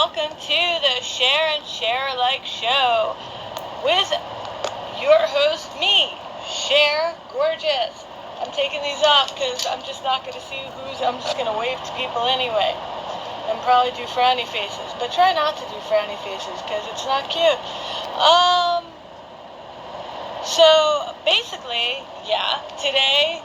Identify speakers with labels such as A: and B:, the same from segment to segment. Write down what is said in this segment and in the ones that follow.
A: welcome to the Share and Share Alike show with your host, me, Share Gorgeous. I'm taking these off because I'm just not going to see I'm just going to wave to people anyway and probably do frowny faces, but try not to do frowny faces because it's not cute. So basically, today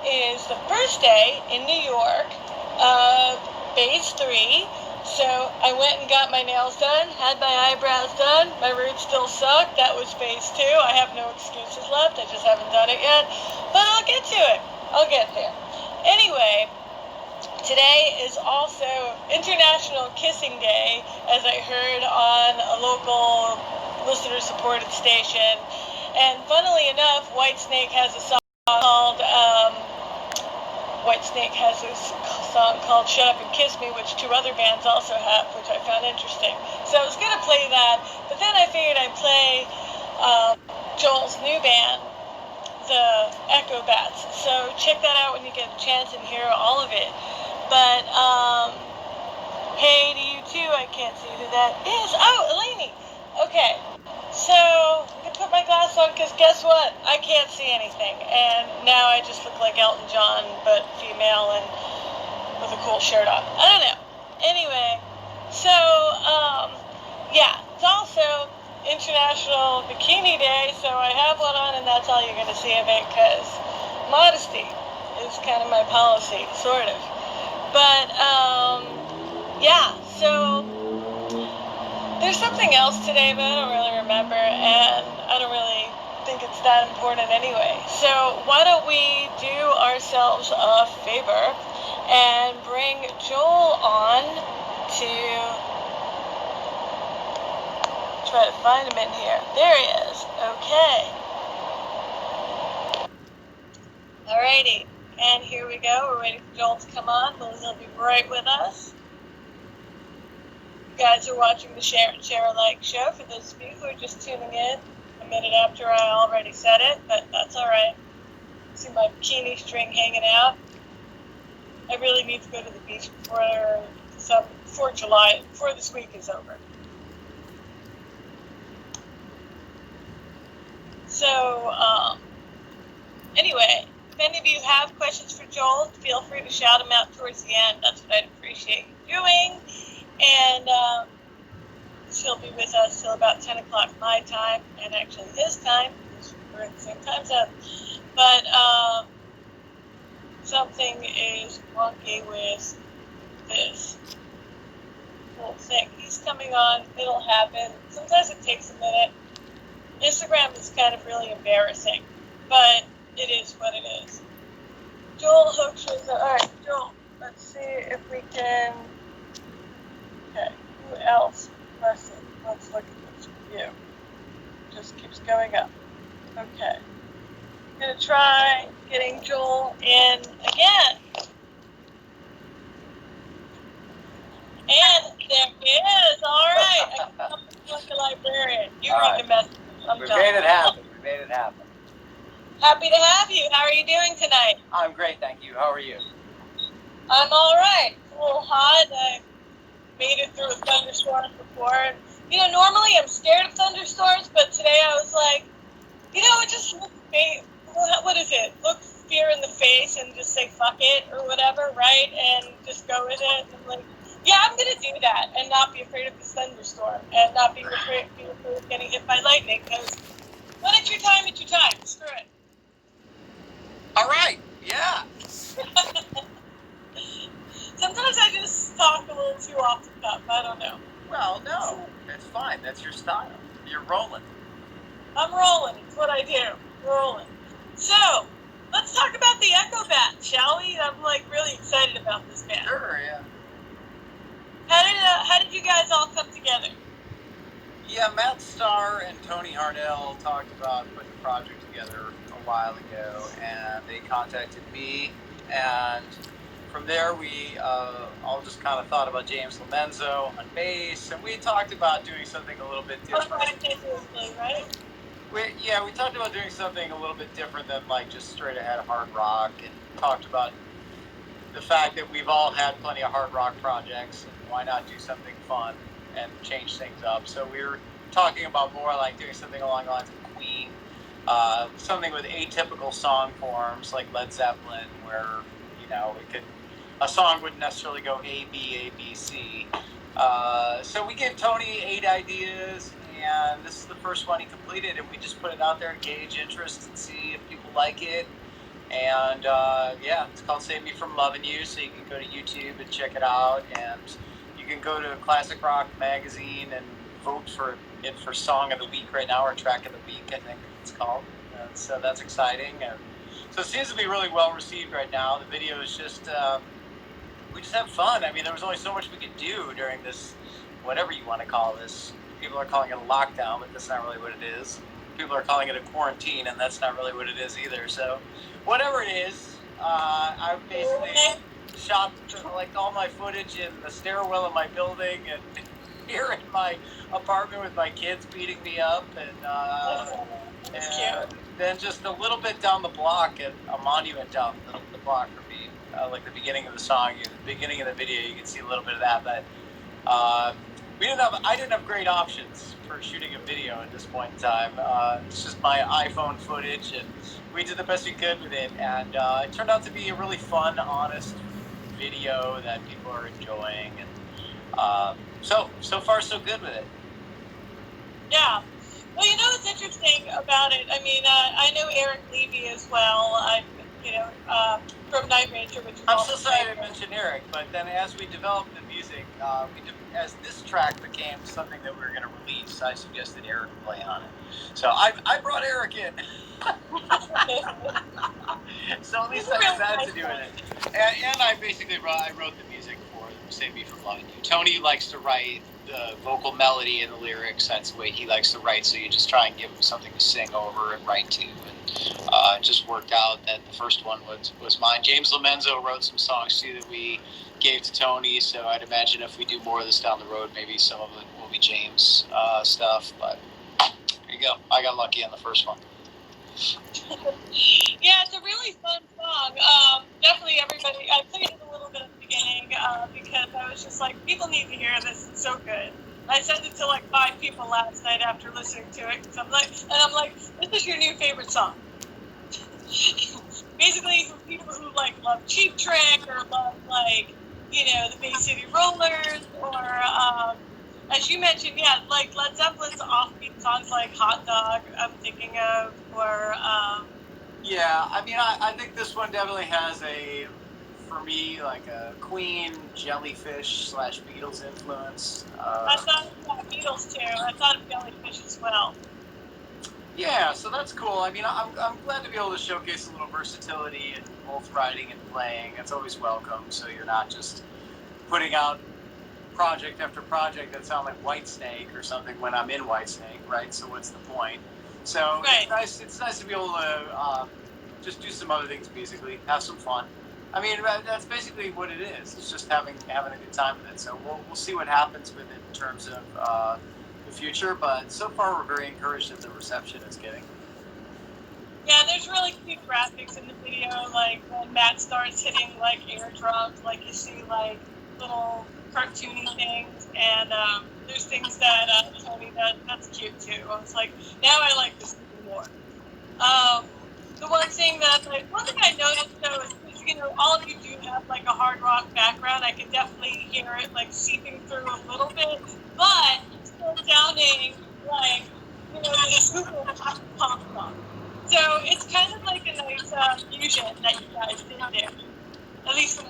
A: is the first day in New York of phase 3. So I went and got my nails done, had my eyebrows done, my roots still suck. That was phase 2. I have no excuses left. I just haven't done it yet. But I'll get to it. I'll get there. Anyway, today is also International Kissing Day, as I heard on a local listener-supported station. And funnily enough, Whitesnake has a song called Shut Up and Kiss Me, which 2 other bands also have, which I found interesting. So I was going to play that, but then I figured I'd play Joel's new band, the Echobats. So check that out when you get a chance and hear all of it. But, hey to you too, I can't see who that is. Oh, Eleni! Okay, so I'm going to put my glasses on because guess what? I can't see anything. And now I just look like Elton John, but female and with a cool shirt on. I don't know. Anyway, so, it's also International Bikini Day, so I have one on and that's all you're going to see of it because modesty is kind of my policy, sort of. But, so there's something else today, but I don't really remember, and I don't really think it's that important anyway. So why don't we do ourselves a favor and bring Joel on to try to find him in here. There he is. Okay. Alrighty. And here we go. We're waiting for Joel to come on. He'll be right with us. You guys are watching the Share and Share Alike show. For those of you who are just tuning in a minute after I already said it, but that's alright. See my bikini string hanging out. I really need to go to the beach before July, before this week is over. So, anyway, if any of you have questions for Joel, feel free to shout them out towards the end. That's what I'd appreciate you doing. And she'll be with us till about 10 o'clock my time, and actually his time, because we're in the same time zone. But something is wonky with this whole thing. He's coming on, it'll happen. Sometimes it takes a minute. Instagram is kind of really embarrassing, but it is what it is. Joel Hoekstra, alright, Joel, let's see if we can. Okay, who else? Let's look at this review. Just keeps going up. Okay. I'm going to try getting Joel in again. And there he is. All right. I can come like a librarian. You read the message.
B: We made it happen.
A: Happy to have you. How are you doing tonight?
B: I'm great, thank you. How are you?
A: I'm all right. It's a little hot. I made it through a thunderstorm before. And, normally I'm scared of thunderstorms, but today I was like, just look fear in the face and just say fuck it or whatever, right? And just go with it. And I'm like, I'm going to do that and not be afraid of this thunderstorm and not be afraid of getting hit by lightning because when it's your time, it's your time. Screw it.
B: All right, yeah.
A: Sometimes I just talk a little too off the cuff. I don't know.
B: Well, no, that's fine. That's your style. You're rolling.
A: I'm rolling. It's what I do. Rolling. So, let's talk about the Echobats, shall we? I'm really excited about this band.
B: Sure, yeah.
A: How did you guys all come together?
B: Yeah, Matt Starr and Tony Harnell talked about putting a project together a while ago, and they contacted me, and from there we all just kind of thought about James Lomenzo on bass, and we talked about doing something a little bit different.
A: Right?
B: We talked about doing something a little bit different than just straight ahead hard rock, and talked about the fact that we've all had plenty of hard rock projects, and why not do something fun and change things up? So we were talking about more like doing something along the lines of Queen, something with atypical song forms like Led Zeppelin, where a song wouldn't necessarily go A B C. So we gave Tony 8 ideas, and this is the first one he completed, and we just put it out there to gauge interest and see if people like it. And it's called Save Me From Loving You, so you can go to YouTube and check it out, and you can go to Classic Rock Magazine and vote for it for Song of the Week right now, or Track of the Week, I think it's called. So that's exciting, and so it seems to be really well received right now. The video is just we just have fun. I mean, there was only so much we could do during this, whatever you want to call this. People are calling it a lockdown, but that's not really what it is. People are calling it a quarantine, and that's not really what it is either. So whatever it is, I basically shot like all my footage in the stairwell of my building and here in my apartment with my kids beating me up, and then just a little bit down the block at a monument down the block from me, like the beginning of the song, the beginning of the video, you can see a little bit of that. But I didn't have great options for shooting a video at this point in time. It's just my iPhone footage, and we did the best we could with it, and it turned out to be a really fun, honest video that people are enjoying, and so far so good with it.
A: Yeah. Well, what's interesting about it, I mean, I know Eric Levy as well, from Night Ranger, which is
B: I'm so sorry I didn't mention Eric, but then as we developed the music, as this track became something that we were going to release, I suggested Eric play on it. So I brought Eric in. So at least I have that to do with it. And I basically wrote the music for Save Me From Loving You. Tony likes to write the vocal melody and the lyrics. That's the way he likes to write, so you just try and give him something to sing over and write to. And it just worked out that the first one was mine. James Lomenzo wrote some songs too that we gave to Tony, so I'd imagine if we do more of this down the road, maybe some of it will be James stuff. But there you go. I got lucky on the first one.
A: Yeah, it's a really fun song. Definitely everybody, I played it a little bit at the beginning because I was just like, people need to hear this. It's so good. I sent it to like 5 people last night after listening to it. Cause I'm like, this is your new favorite song. Basically, for people who like love Cheap Trick or love like, the Bay City Rollers, or as you mentioned, yeah, like Led Zeppelin's offbeat songs like Hot Dog, I'm thinking of, or
B: yeah, I mean, I think this one definitely has for me, like a Queen, Jellyfish / Beatles influence.
A: I thought of Beatles too. I thought of Jellyfish as well.
B: Yeah, so that's cool. I mean, I'm glad to be able to showcase a little versatility in both writing and playing. It's always welcome, so you're not just putting out project after project that sound like Whitesnake or something when I'm in Whitesnake, right? So what's the point? So
A: right.
B: It's nice to be able to just do some other things musically, have some fun. I mean, that's basically what it is. It's just having a good time with it. So we'll see what happens with it in terms of the future. But so far, we're very encouraged at the reception it's getting.
A: Yeah, there's really cute graphics in the video. Like when Matt starts hitting like air drums, like you see like little cartoony things, and there's things that Tony that's cute too. I was like, now I like this even more. The one thing I noticed though is, all of you do have like a hard rock background. I can definitely hear it like seeping through a little bit, but it's still sounding like this super pop song. So it's kind of like a nice fusion that you guys did there. At least from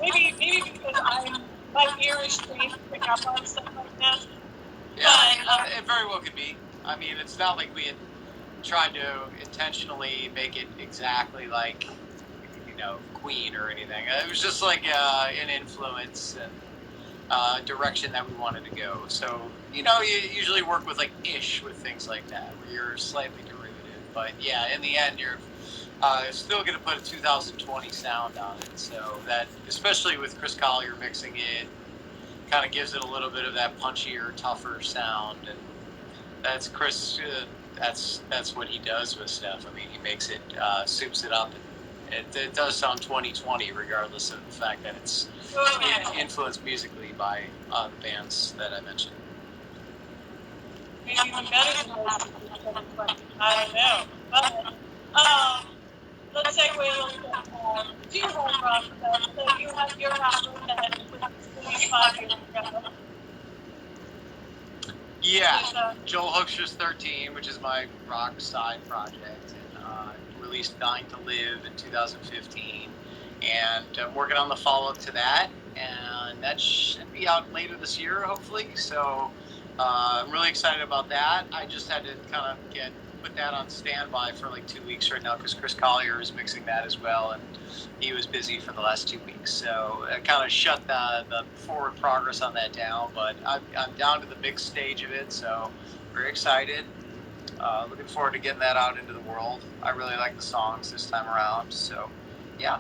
A: maybe because my ear is trained to pick up on stuff like that.
B: Yeah, but, it very well could be. I mean, it's not like we had tried to intentionally make it exactly like, Queen or anything. It was just like an influence and direction that we wanted to go. So, you usually work with like ish with things like that, where you're slightly derivative. But yeah, in the end, you're still going to put a 2020 sound on it. So that, especially with Chris Collier mixing it, kind of gives it a little bit of that punchier, tougher sound. And that's Chris. That's what he does with stuff. I mean, he makes it, soups it up, it does sound 2020, regardless of the fact that it's influenced musically by the bands that I mentioned.
A: Maybe even better than those people. I don't know. But, let's segue a little bit to your home rock stuff. So you have your album that was released 5 years ago.
B: Yeah, Joel Hoekstra's 13, which is my rock side project, and released Dying to Live in 2015. And I'm working on the follow-up to that, and that should be out later this year, hopefully. So I'm really excited about that. I just had to kind of put that on standby for like 2 weeks right now because Chris Collier is mixing that as well, and he was busy for the last 2 weeks. So I kind of shut the forward progress on that down, but I'm down to the big stage of it, so very excited. Looking forward to getting that out into the world. I really like the songs this time around, so yeah.